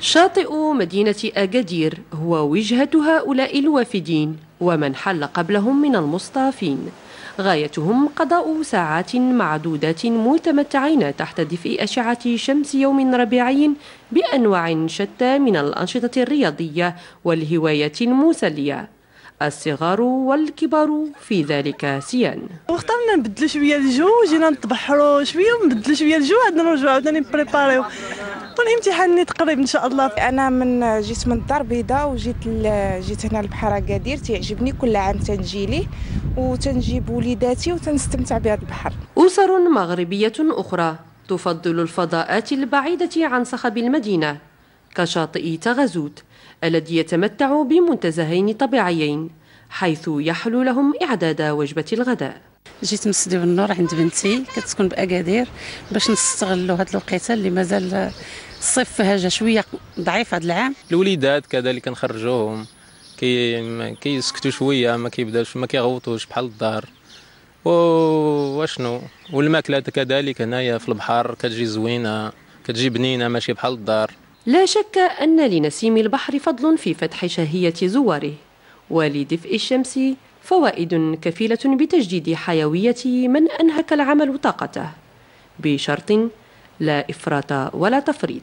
شاطئ مدينة أكادير هو وجهة هؤلاء الوافدين ومن حل قبلهم من المصطافين. غايتهم قضاء ساعات معدودات متمتعين تحت دفء أشعة شمس يوم ربيعي بأنواع شتى من الأنشطة الرياضية والهوايات المسلية، الصغار والكبار في ذلك سيان. واخترنا نبدلوا شويه الجو، جينا نتبحروا شويه ونبدلوا شويه الجو، عاد نرجعوا عاوتاني نبريباريو والامتحان قريب ان شاء الله. انا جيت من الدار البيضاء جيت هنا لبحر أكادير، تيعجبني كل عام تنجي ليه وتنجيب وليداتي وتنستمتع بهذا البحر. أسر مغربية أخرى تفضل الفضاءات البعيدة عن صخب المدينة كشاطئ تغزوت الذي يتمتع بمنتزهين طبيعيين، حيث يحلو لهم إعداد وجبة الغداء. جيت من سيدي والنور عند بنتي كتسكن بأكادير باش نستغلوا هاد الوقيته اللي مازال الصيف فيها جا شويه ضعيف هذا العام. الوليدات كذلك كنخرجوهم كيسكتوا شويه، ما كيبداوش ما كيغوطوش بحال الدار. واشنو والماكله كذلك هنايا في البحر كتجي زوينه، كتجي بنينه ماشي بحال الدار. لا شك أن لنسيم البحر فضل في فتح شهية زواره، ولدفء الشمس فوائد كفيلة بتجديد حيوية من أنهك العمل طاقته، بشرط لا إفراط ولا تفريط.